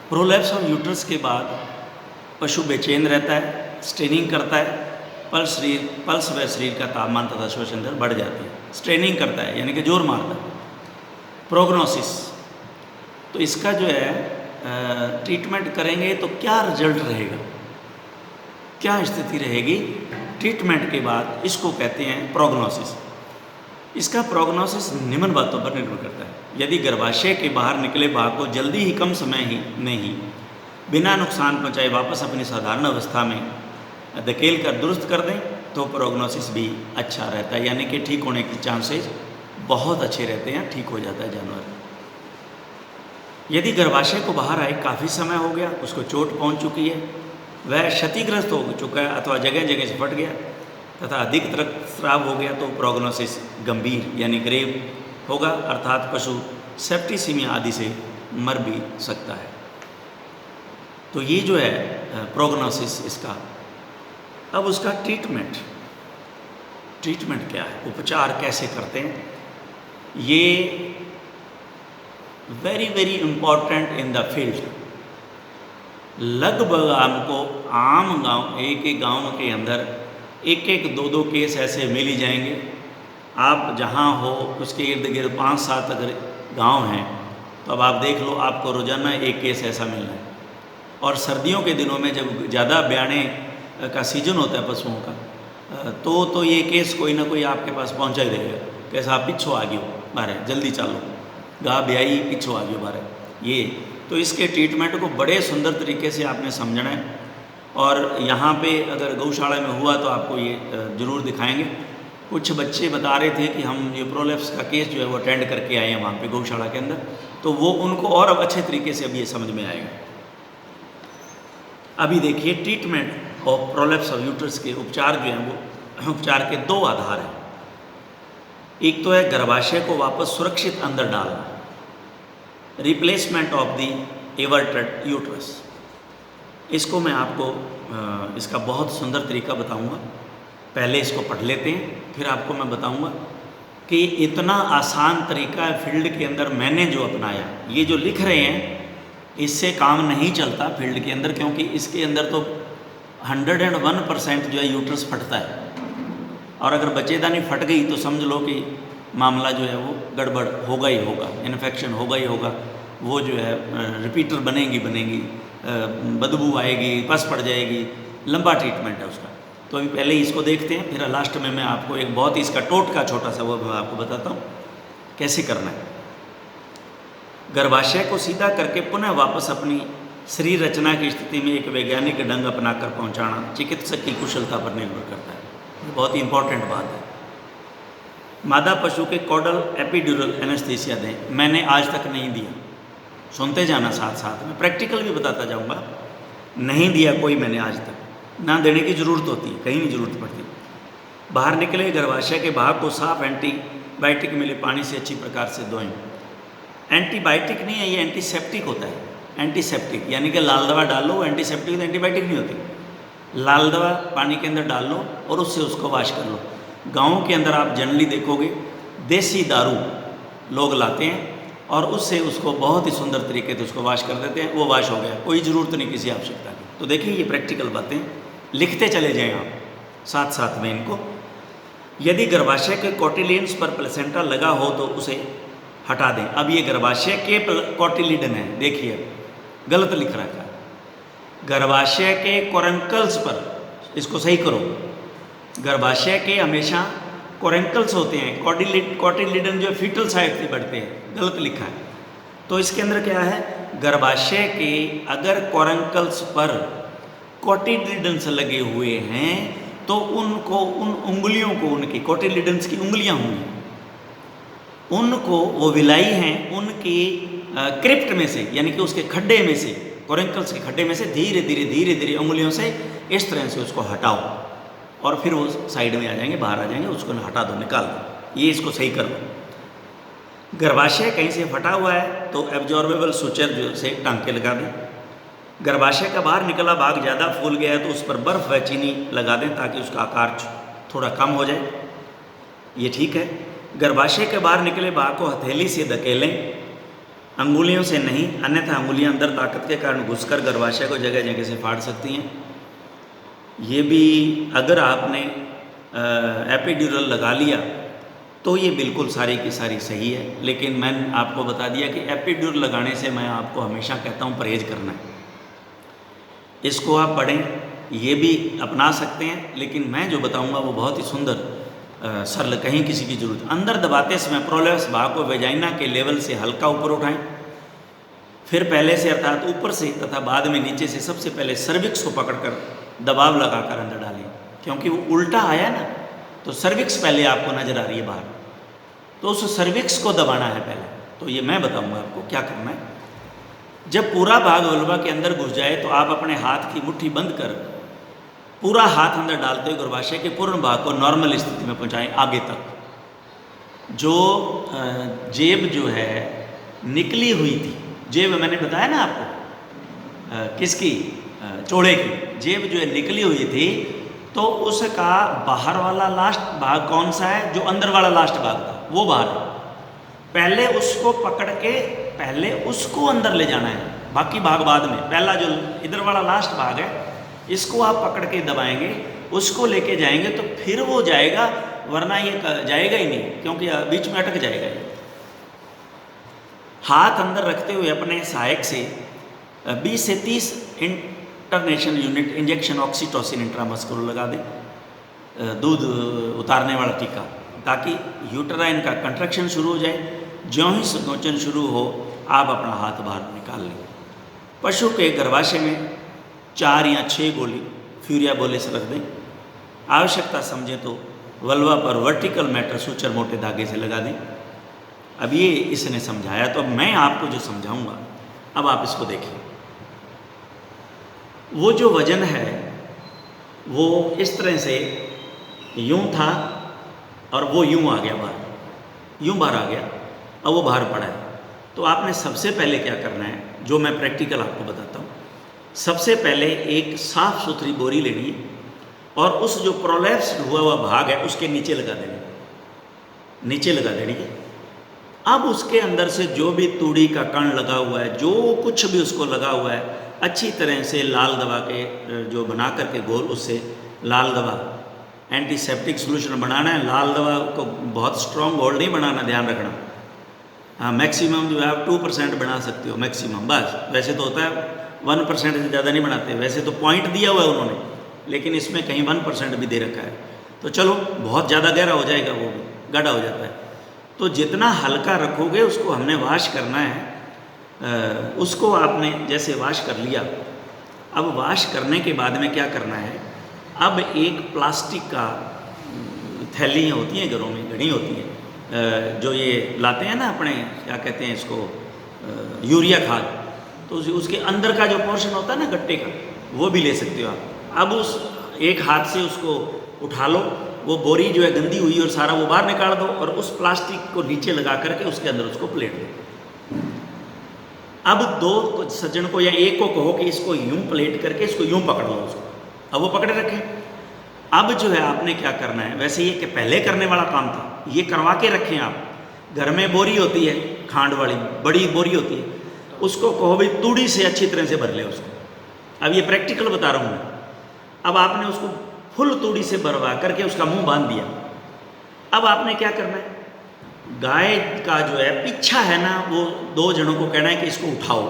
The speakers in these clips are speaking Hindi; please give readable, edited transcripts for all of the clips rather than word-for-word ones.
प्रोलैप्स ऑफ यूट्रस के बाद पशु बेचैन रहता है, स्ट्रेनिंग करता है, पल्स व शरीर का तापमान तथा श्वसन दर बढ़ जाती है। स्ट्रेनिंग करता है यानी कि जोर मारता है। प्रोग्नोसिस, तो इसका जो है ट्रीटमेंट करेंगे तो क्या रिजल्ट रहेगा, क्या स्थिति रहेगी ट्रीटमेंट के बाद, इसको कहते हैं प्रोग्नोसिस। इसका प्रोग्नोसिस निम्न बातों पर निर्भर करता है। यदि गर्भाशय के बाहर निकले भाग को जल्दी ही, कम समय ही में ही, बिना नुकसान पहुँचाए वापस अपनी साधारण अवस्था में धकेल कर दुरुस्त कर दें तो प्रोग्नोसिस भी अच्छा रहता है, यानी कि ठीक होने के चांसेस बहुत अच्छे रहते हैं, ठीक हो जाता है जानवर। यदि गर्भाशय को बाहर आए काफ़ी समय हो गया, उसको चोट पहुंच चुकी है, वह क्षतिग्रस्त हो चुका है अथवा जगह जगह से फट गया तथा अधिक रक्तस्राव हो गया तो प्रोग्नोसिस गंभीर यानी ग्रेव होगा, अर्थात पशु सेप्टिसीमिया आदि से मर भी सकता है। तो ये जो है प्रोग्नोसिस इसका। अब उसका ट्रीटमेंट क्या है, उपचार कैसे करते हैं, ये very very important in the field. लगभग आपको आम गांव, एक एक गांव के अंदर एक एक दो दो केस ऐसे मिल ही जाएंगे। आप जहां हो उसके इर्द गिर्द 5-7 अगर गांव हैं तो अब आप देख लो, आपको रोजाना एक केस ऐसा मिलना है। और सर्दियों के दिनों में जब ज़्यादा ब्याणे का सीजन होता है पशुओं का, तो ये केस कोई ना कोई आपके पास पहुंचा ही रहेगा। कैसा आप पिछो आ गयो बारे, जल्दी चालो, गा ब्याई पिछो आ गयो बारे। ये तो इसके ट्रीटमेंट को बड़े सुंदर तरीके से आपने समझना है। और यहाँ पे अगर गौशाला में हुआ तो आपको ये ज़रूर दिखाएंगे। कुछ बच्चे बता रहे थे कि हम ये प्रोलैप्स का केस जो है वो अटेंड करके आए हैं वहाँ पे गौशाला के अंदर, तो वो उनको और अब अच्छे तरीके से अब ये समझ में आएगा। अभी देखिए treatment of prolapse of uterus के उपचार जो हैं वो उपचार के 2 आधार हैं। एक तो है गर्भाशय को वापस सुरक्षित अंदर डालना, replacement of the averted uterus. इसको मैं आपको इसका बहुत सुंदर तरीका बताऊंगा। पहले इसको पढ़ लेते हैं, फिर आपको मैं बताऊंगा कि इतना आसान तरीका है फील्ड के अंदर मैंने जो अपनाया। ये जो लिख रहे हैं इससे काम नहीं चलता फील्ड के अंदर, क्योंकि इसके अंदर तो 101% जो है यूट्रस फटता है। और अगर बच्चेदानी फट गई तो समझ लो कि मामला जो है वो गड़बड़ होगा ही होगा, इन्फेक्शन होगा ही होगा। वो जो है रिपीटर बनेगी, बदबू आएगी, पस पड़ जाएगी, लंबा ट्रीटमेंट है उसका। तो अभी पहले इसको देखते हैं, फिर लास्ट में मैं आपको एक बहुत ही इसका टोटका छोटा सा वो मैं आपको बताता हूँ कैसे करना है। गर्भाशय को सीधा करके पुनः वापस अपनी शरीर रचना की स्थिति में एक वैज्ञानिक ढंग अपनाकर पहुँचाना चिकित्सक की कुशलता पर निर्भर करता है। बहुत ही इंपॉर्टेंट बात है। मादा पशु के कॉडल एपिड्यूरल एनेस्थीसिया दें, मैंने आज तक नहीं दिया। सुनते जाना साथ साथ में, प्रैक्टिकल भी बताता जाऊंगा। नहीं दिया कोई मैंने आज तक, ना देने की ज़रूरत होती है, कहीं नहीं ज़रूरत पड़ती। बाहर निकले गर्भाशय के भाग को साफ एंटीबायोटिक मिले पानी से अच्छी प्रकार से धोएं। एंटीबायोटिक नहीं है, ये एंटीसेप्टिक होता है। एंटीसेप्टिक यानी कि लाल दवा डाल लो, एंटीसेप्टिक तो एंटीबायोटिक नहीं होती। लाल दवा पानी के अंदर डाल लो और उससे उसको वाश कर लो। गाँव के अंदर आप जनरली देखोगे देसी दारू लोग लाते हैं और उससे उसको बहुत ही सुंदर तरीके से उसको वाश कर देते हैं, वो वाश हो गया, कोई ज़रूरत नहीं किसी आवश्यकता की। तो देखिए ये प्रैक्टिकल बातें लिखते चले जाएं आप साथ साथ में इनको। यदि गर्भाशय के कोटिलिडन्स पर प्लेसेंटा लगा हो तो उसे हटा दें। अब ये गर्भाशय के कोटिलिडन है, देखिए गलत लिख रखा है। गर्भाशय के कोरेंकल्स पर, इसको सही करो, गर्भाशय के हमेशा कोरेंकल्स होते हैं, कोटिलिडन जो फीटल साइड से बढ़ते हैं, गलत लिखा है। तो इसके अंदर क्या है, गर्भाशय के अगर कोरेंकल्स पर कोटिलिडन्स लगे हुए हैं तो उनको, उन उंगलियों को, उनकी कोटिलिडन्स की उंगलियां होंगी, उनको वो विलाई हैं उनकी क्रिप्ट में से, यानी कि उसके खड्डे में से, कोरेंकल्स के खड्डे में से धीरे धीरे उंगलियों से इस तरह से उसको हटाओ और फिर वो साइड में आ जाएंगे, बाहर आ जाएंगे, उसको हटा दो, निकाल दो। ये इसको सही कर दो। गर्भाशय कहीं से फटा हुआ है तो एब्जॉर्बेबल सुचर जो से टांके लगा दें। गर्भाशय का बाहर निकला भाग ज़्यादा फूल गया है तो उस पर बर्फ़ व चीनी लगा दें ताकि उसका आकार थोड़ा कम हो जाए, ये ठीक है। गर्भाशय के बाहर निकले भाग को हथेली से धकेलें अंगुलियों से नहीं, अन्यथा अंगुलियां अंदर ताकत के कारण घुसकर गर्भाशय को जगह जगह से फाड़ सकती हैं। ये भी अगर आपने एपिड्यूरल लगा लिया तो ये बिल्कुल सारी की सारी सही है, लेकिन मैंने आपको बता दिया कि एपिड्यूरल लगाने से मैं आपको हमेशा कहता हूँ परहेज़ करना है। इसको आप पढ़ें, ये भी अपना सकते हैं, लेकिन मैं जो बताऊँगा वो बहुत ही सुंदर सरल, कहीं किसी की जरूरत। अंदर दबाते समय प्रोलेप्स भाग को वेजाइना के लेवल से हल्का ऊपर उठाएं, फिर पहले से अर्थात ऊपर से तथा बाद में नीचे से। सबसे पहले सर्विक्स को पकड़कर दबाव लगाकर अंदर डालें, क्योंकि वो उल्टा आया ना, तो सर्विक्स पहले आपको नजर आ रही है बाहर, तो उस सर्विक्स को दबाना है पहले। तो ये मैं बताऊंगा आपको क्या करना है। जब पूरा भाग वल्वा के अंदर घुस जाए तो आप अपने हाथ की मुट्ठी बंद कर पूरा हाथ अंदर डालते हुए गर्भाशय के पूर्ण भाग को नॉर्मल स्थिति में पहुंचाएं आगे तक। जो जेब जो है निकली हुई थी, जेब मैंने बताया ना आपको किसकी, चौड़े की जेब जो है निकली हुई थी, तो उसका बाहर वाला लास्ट भाग कौन सा है, जो अंदर वाला लास्ट भाग था वो बाहर है। पहले उसको पकड़ के पहले उसको अंदर ले जाना है, बाकी भाग बाद में। पहला जो इधर वाला लास्ट भाग है इसको आप पकड़ के दबाएंगे, उसको लेके जाएंगे तो फिर वो जाएगा, वरना ये जाएगा ही नहीं, क्योंकि बीच में अटक जाएगा ये। हाथ अंदर रखते हुए अपने सहायक से 20 से 30 international unit injection oxytocin intramuscular लगा दें, दूध उतारने वाला टीका, ताकि यूटेराइन का कंट्रैक्शन शुरू हो जाए। ज्यों ही संकोचन शुरू हो आप अपना हाथ बाहर निकाल लें। पशु के गर्भाशय में 4 या 6 गोली फ्यूरिया बोलिस रख दें। आवश्यकता समझें तो वल्वा पर वर्टिकल मैटर सूचर मोटे धागे से लगा दें। अब ये इसने समझाया, तो अब मैं आपको जो समझाऊंगा, अब आप इसको देखिए। वो जो वजन है वो इस तरह से यूं था और वो यूं आ गया बाहर, यूं बाहर आ गया, अब वो बाहर पड़ा है। तो आपने सबसे पहले क्या करना है, जो मैं प्रैक्टिकल आपको बताता हूँ। सबसे पहले एक साफ सुथरी बोरी लेनी है और उस जो प्रोलैप्स हुआ हुआ भाग है उसके नीचे लगा देनी, नीचे लगा देनी है। अब उसके अंदर से जो भी तूड़ी का कण लगा हुआ है, जो कुछ भी उसको लगा हुआ है, अच्छी तरह से लाल दवा के जो बना करके घोल, उससे लाल दवा एंटीसेप्टिक सोल्यूशन बनाना है। लाल दवा को बहुत स्ट्रॉन्ग घोल नहीं बनाना, ध्यान रखना। हाँ, मैक्सिमम जो है आप 2% बना सकते हो मैक्सिमम, बस। वैसे तो होता है 1% से ज़्यादा नहीं बनाते, वैसे तो पॉइंट दिया हुआ है उन्होंने, लेकिन इसमें कहीं 1% भी दे रखा है। तो चलो, बहुत ज़्यादा गहरा हो जाएगा, वो भी गाढ़ा हो जाता है। तो जितना हल्का रखोगे उसको हमने वॉश करना है। उसको आपने जैसे वॉश कर लिया, अब वॉश करने के बाद में क्या करना है, अब एक प्लास्टिक का थैली होती हैं घरों में, घड़ी होती हैं, जो ये लाते हैं ना अपने, क्या कहते हैं इसको, यूरिया खाद, तो उसके अंदर का जो पोर्शन होता है ना गट्टे का, वो भी ले सकते हो आप। अब उस एक हाथ से उसको उठा लो, वो बोरी जो है गंदी हुई और सारा वो बाहर निकाल दो, और उस प्लास्टिक को नीचे लगा करके उसके अंदर उसको प्लेट दो। अब 2 सज्जन को या एक को कहो कि इसको यूं प्लेट करके इसको यूं पकड़ लो उसको, अब वो पकड़े रखें। अब जो है आपने क्या करना है, वैसे ये कि पहले करने वाला काम था, ये करवा के रखें आप। घर में बोरी होती है खांड वाली, बड़ी बोरी होती है, उसको कहो भाई तूड़ी से अच्छी तरह से भर ले उसको। अब ये प्रैक्टिकल बता रहा हूँ मैं। अब आपने उसको फुल तूड़ी से भरवा करके उसका मुंह बांध दिया। अब आपने क्या करना है, गाय का जो है पीछा है ना, वो 2 जनों को कहना है कि इसको उठाओ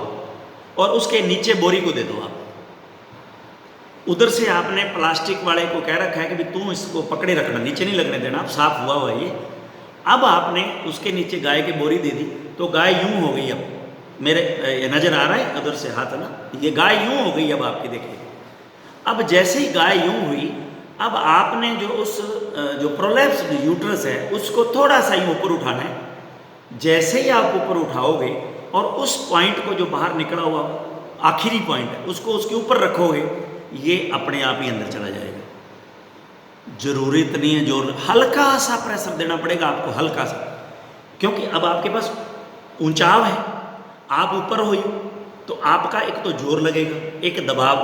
और उसके नीचे बोरी को दे दो आप। उधर से आपने प्लास्टिक वाले को कह रखा है कि भाई तू इसको पकड़े रखना, नीचे नहीं लगने देना, आप साफ हुआ हुआ ये। अब आपने उसके नीचे गाय की बोरी दे दी, तो गाय यूं हो गई। अब मेरे ये नज़र आ रहा है उधर से हाथ है ना, ये गाय यूं हो गई अब आपकी, देखिए। अब जैसे ही गाय यूं हुई, अब आपने जो उस जो प्रोलैप्स यूट्रस है उसको थोड़ा सा ही ऊपर उठाना है। जैसे ही आप ऊपर उठाओगे और उस पॉइंट को जो बाहर निकला हुआ आखिरी पॉइंट है उसको उसके ऊपर रखोगे, ये अपने आप ही अंदर चला जाएगा। जरूरत नहीं है जोर, हल्का सा प्रेशर देना पड़ेगा आपको, हल्का सा, क्योंकि अब आपके पास ऊंचाव है, आप ऊपर हो तो आपका एक तो जोर लगेगा, एक दबाव,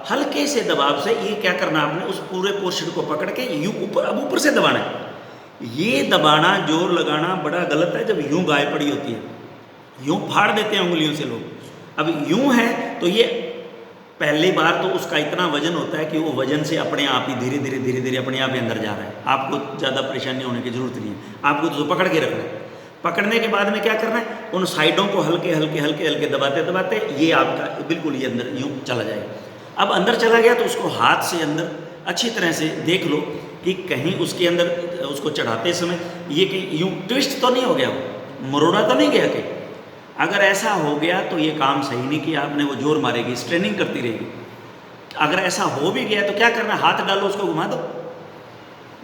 हल्के से दबाव से ये क्या करना आपने, उस पूरे पोर्शन को पकड़ के यूं ऊपर, अब ऊपर से दबाना है। ये दबाना, जोर लगाना बड़ा गलत है जब यूं गाय पड़ी होती है, यूं फाड़ देते हैं उंगलियों से लोग। अब यूं है तो ये पहली बार तो उसका इतना वजन होता है कि वो वजन से अपने आप ही धीरे धीरे धीरे धीरे अपने आप ही अंदर जा रहा है, आपको ज़्यादा परेशानी होने की जरूरत नहीं है, आपको तो पकड़ के रखना है। पकड़ने के बाद में क्या करना है, उन साइडों को हल्के हल्के हल्के हल्के दबाते दबाते ये आपका बिल्कुल ये अंदर यूँ चला जाएगा। अब अंदर चला गया तो उसको हाथ से अंदर अच्छी तरह से देख लो कि कहीं उसके अंदर उसको चढ़ाते समय ये कहीं यूँ ट्विस्ट तो नहीं हो गया, मरोड़ा तो नहीं गया कहीं। अगर ऐसा हो गया तो ये काम सही नहीं किया आपने, वो जोर मारेगी, स्ट्रेनिंग करती रहेगी। अगर ऐसा हो भी गया तो क्या करना, हाथ डालो उसको घुमा दो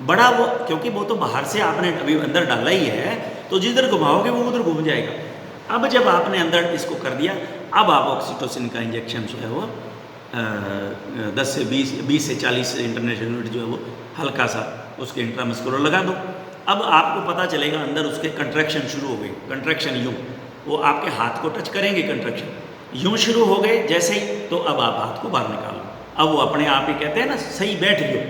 बड़ा वो, क्योंकि वो तो बाहर से आपने अभी अंदर डाला ही है, तो जिधर घुमाओगे वो उधर घूम जाएगा। अब जब आपने अंदर इसको कर दिया, अब आप ऑक्सीटोसिन का इंजेक्शन जो है वो 10 से 20 से 40 इंटरनेशनल यूनिट जो है वो हल्का सा उसके इंट्रामस्कुलर लगा दो। अब आपको पता चलेगा अंदर उसके कंट्रैक्शन शुरू हो गए, कंट्रैक्शन यूँ वो आपके हाथ को टच करेंगे, कंट्रैक्शन यूँ शुरू हो गए जैसे ही, तो अब आप हाथ को बाहर निकालो। अब वो अपने आप ही कहते हैं ना सही बैठ गयो।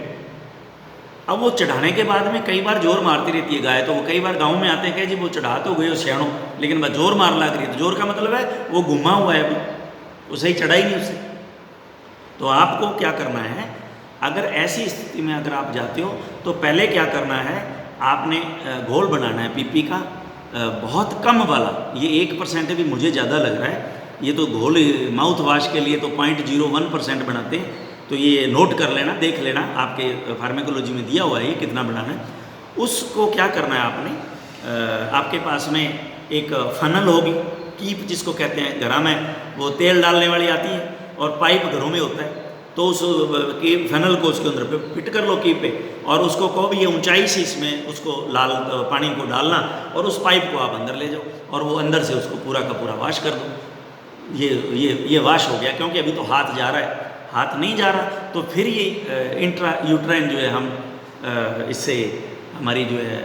अब वो चढ़ाने के बाद में कई बार जोर मारती रहती है गाय, तो वो कई बार गांव में आते हैं कि जी वो चढ़ा तो गए सियाणों, लेकिन वह जोर मार लग रही है। तो जोर का मतलब है वो घुमा हुआ है, अभी वो सही चढ़ा ही नहीं उससे। तो आपको क्या करना है, अगर ऐसी स्थिति में अगर आप जाते हो तो पहले क्या करना है, आपने घोल बनाना है पीपी का, बहुत कम वाला, ये 1% भी मुझे ज़्यादा लग रहा है। ये तो घोल माउथ वॉश के लिए तो 0.01% बनाते हैं, तो ये नोट कर लेना, देख लेना, आपके फार्मेकोलॉजी में दिया हुआ है ये कितना बनाना है। उसको क्या करना है आपने, आपके पास में एक फनल होगी, कीप जिसको कहते हैं, घरा में वो तेल डालने वाली आती है और पाइप घरों में होता है, तो उस कीप फनल को उसके अंदर फिट कर लो कीप पे, और उसको को भी ये ऊंचाई से इसमें उसको लाल पानी को डालना और उस पाइप को आप अंदर ले जाओ और वो अंदर से उसको पूरा का पूरा वॉश कर दो। ये वॉश हो गया, क्योंकि अभी तो हाथ जा रहा है, हाथ नहीं जा रहा तो फिर ये इंट्रा यूट्राइन जो है हम इससे हमारी जो है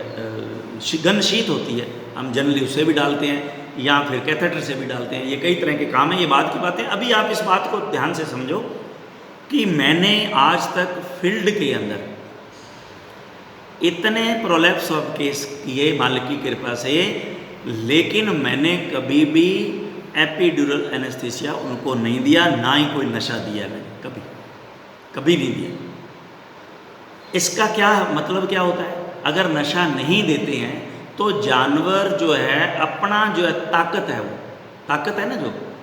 गन शीत होती है, हम जनरली उससे भी डालते हैं या फिर कैथेटर से भी डालते हैं। ये कई तरह के काम है, ये बात की बातें। अभी आप इस बात को ध्यान से समझो कि मैंने आज तक फील्ड के अंदर इतने प्रोलैप्स ऑफ केस किए मालिक की कृपा से, लेकिन मैंने कभी भी एपिड्यूरल एनेस्थीसिया उनको नहीं दिया, ना ही कोई नशा दिया मैंने, कभी नहीं दिया। इसका क्या मतलब क्या होता है, अगर नशा नहीं देते हैं तो जानवर जो है अपना जो है ताकत है, वो ताकत है ना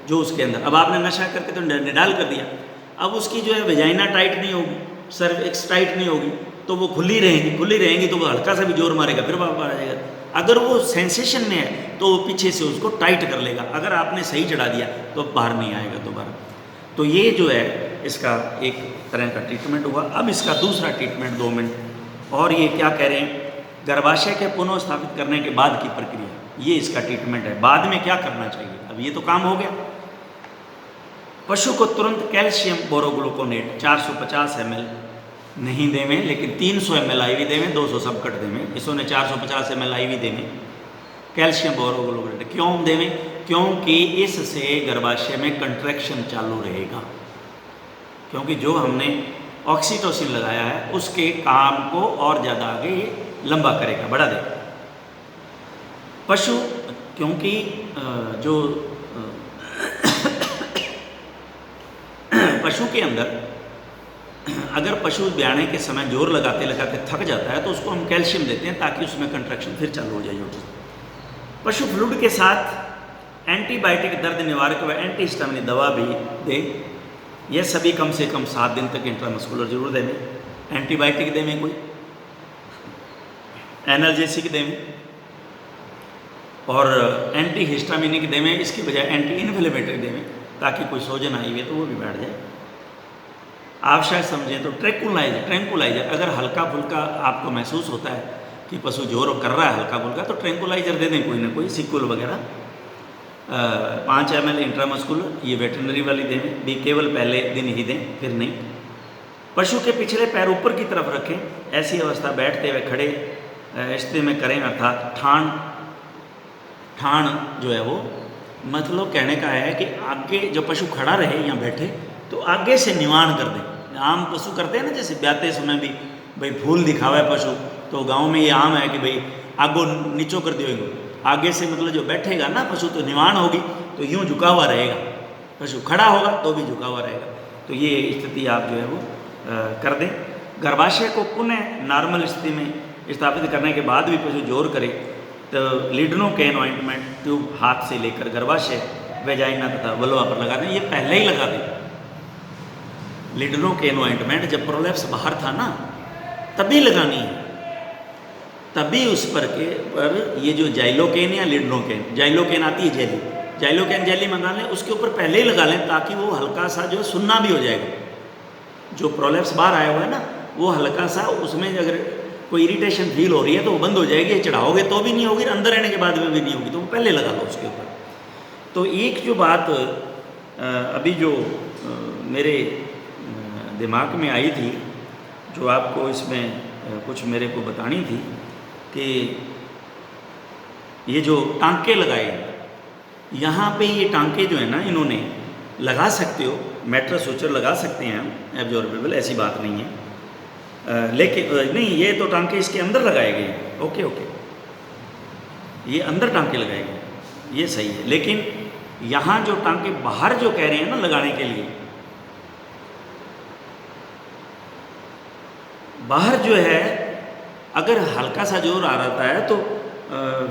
जो उसके अंदर, अब आपने नशा करके तो निडाल कर दिया, अब उसकी जो है वेजाइना टाइट नहीं होगी, सर्विक्स टाइट नहीं होगी, तो वो खुली रहेंगी तो वो हल्का सा भी जोर मारेगा फिर बाहर आ जाएगा। अगर वो सेंसेशन में है तो वो पीछे से उसको टाइट कर लेगा, अगर आपने सही चढ़ा दिया तो बाहर नहीं आएगा दोबारा। तो ये जो है इसका एक तरह का ट्रीटमेंट हुआ। अब इसका दूसरा ट्रीटमेंट 2 मिनट, और ये क्या कह रहे हैं, गर्भाशय के पुनः स्थापित करने के बाद की प्रक्रिया, ये इसका ट्रीटमेंट है। बाद में क्या करना चाहिए, अब ये तो काम हो गया। पशु को तुरंत कैल्शियम बोरोग्लूकोनेट 450 ml नहीं देवें, लेकिन 300 ml IV देवें, 200 सबकट देवें, इसने 450 ml IV देवें कैल्शियम बोरोग्लूकोनेट। क्यों देवें, क्योंकि इससे गर्भाशय में कंट्रैक्शन चालू रहेगा, क्योंकि जो हमने ऑक्सीटोसिन लगाया है उसके काम को और ज़्यादा आगे ये लंबा करेगा, बढ़ा देगा। पशु क्योंकि जो पशु के अंदर अगर पशु ब्याने के समय जोर लगाते लगाते थक जाता है तो उसको हम कैल्शियम देते हैं ताकि उसमें कंट्रैक्शन फिर चालू हो जाए। पशु फ्लूइड के साथ एंटीबायोटिक दर्द निवारक व एंटीहिस्टामिन दवा भी दें। यह सभी कम से कम 7 दिन तक इंट्रामस्कुलर जरूर दें। एंटीबायोटिक दें, कोई एनाल्जेसिक दें और एंटीहिस्टामिनिक दें, इसकी बजाय एंटी इन्फ्लेमेटरी दें ताकि कोई सोजन आई हुई है तो वो भी बैठ जाए। आप शायद समझें तो ट्रैंकुलाइजर अगर हल्का फुल्का आपको महसूस होता है कि पशु जोर कर रहा है हल्का फुल्का, तो ट्रैंकुलाइजर दे दें, कोई ना कोई सिक्वल वगैरह 5 ml इंट्रामस्कुलर, ये वेटरनरी वाली दें भी, केवल पहले दिन ही दें, फिर नहीं। पशु के पिछले पैर ऊपर की तरफ रखें, ऐसी अवस्था बैठते हुए खड़े स्थिति में करें, अर्थात ठाण जो है वो मतलब कहने का है कि आगे जब पशु खड़ा रहे या बैठे तो आगे से निवाण कर दें। आम पशु करते हैं ना, जैसे ब्याते समय भी भाई फूल दिखावा है पशु, तो गांव में ये आम है कि भाई आगो नीचो कर दियो, आगे से मतलब जो बैठेगा ना पशु तो निवाण होगी तो यूँ झुका हुआ रहेगा, पशु खड़ा होगा तो भी झुका हुआ रहेगा। तो ये स्थिति आप जो है वो कर दें। गर्भाशय को पुनः नॉर्मल स्थिति में स्थापित करने के बाद भी पशु जोर करे तो लिडनोकेन ऑइंटमेंट ट्यूब हाथ से लेकर गर्भाशय, वेजाइना तथा वल्वा पर लगा दें। ये पहले ही लगा दें। लिडनोकेन ऑइंटमेंट जब प्रोलैप्स बाहर था ना तभी लगानी है, तभी उस पर ये जो जाइलोकेन या लिडनोकेन, जाइलोकेन आती है जेली, जाइलोकेन जेली मंगा लें, उसके ऊपर पहले ही लगा लें ताकि वो हल्का सा जो सुन्ना भी हो जाएगा। जो प्रोलैप्स बाहर आया हुआ है ना वो हल्का सा, उसमें अगर कोई इरिटेशन फील हो रही है तो वो बंद हो जाएगी। चढ़ाओगे तो भी नहीं होगी, अंदर रहने के बाद में भी नहीं होगी, तो वो पहले लगा लो उसके ऊपर। तो एक जो बात अभी जो मेरे दिमाग में आई थी, जो आपको इसमें कुछ मेरे को बतानी थी कि ये जो टांके लगाए यहाँ पे, ये टांके जो है ना इन्होंने लगा सकते हो, मेट्रस सूचर लगा सकते हैं हम, एब्जॉर्बेबल, ऐसी बात नहीं है। लेकिन नहीं, ये तो टांके इसके अंदर लगाए गए हैं। ओके ओके, ये अंदर टांके लगाए गए, ये सही है। लेकिन यहाँ जो टांके बाहर जो कह रहे हैं ना लगाने के लिए, बाहर जो है अगर हल्का सा जोर आ रहा है तो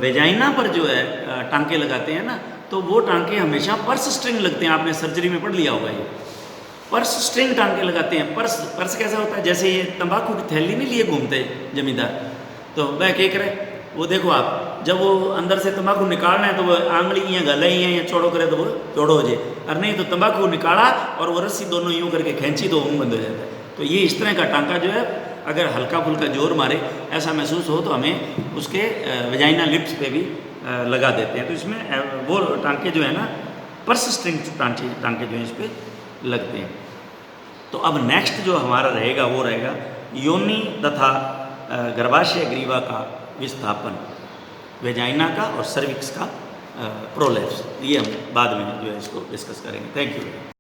वेजाइना पर जो है टांके लगाते हैं ना, तो वो टांके हमेशा पर्स स्ट्रिंग लगते हैं। आपने सर्जरी में पढ़ लिया होगा, ये पर्स स्ट्रिंग टांके लगाते हैं। पर्स कैसा होता है, जैसे ये तंबाकू की थैली नहीं लिए घूमते जमींदार, तो वह क्या करे, वो देखो आप जब वो अंदर से तंबाकू निकालना है तो वो आंगली या गले या चौड़ो करे तो वो चौड़ो हो जाए, और नहीं तो तंबाकू निकाला और वो रस्सी दोनों यूँ करके खींची तो मुँह बंद हो जाता है। तो ये इस तरह का टांका जो है अगर हल्का फुल्का जोर मारे, ऐसा महसूस हो, तो हमें उसके वेजाइना लिप्स पे भी लगा देते हैं। तो इसमें वो टांके जो है ना पर्स स्ट्रिंग टांके जो हैं इस पर लगते हैं। तो अब नेक्स्ट जो हमारा रहेगा वो रहेगा योनि तथा गर्भाशय ग्रीवा का विस्थापन, वेजाइना का और सर्विक्स का प्रोलैप्स। ये हम बाद में जो है इसको डिस्कस करेंगे। Thank you.